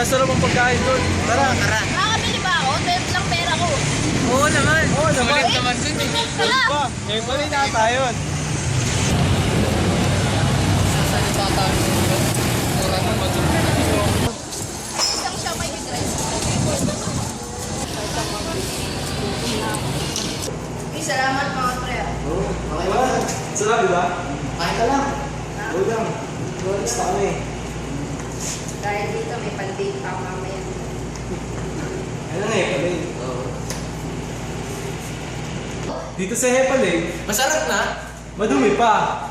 Masarap ang pagkain doon. Tara. Makakabili ba ako? 12 lang pera ko. Oo naman. Sulit naman dun eh. Tara! Ngayon pa rin nata yun. Sasalita tayo. Mura na matulog. Isang siya may with rice. Okay, salamat mga pre. Oo, okay ba? Sarap, di ba? Kahit ka lang. Oo lang. Basta kami. Dahil dito may pandate pa mamaya. Ano nga Hepalay? Oo. Dito sa Hepalay, Masarap na. madumi pa.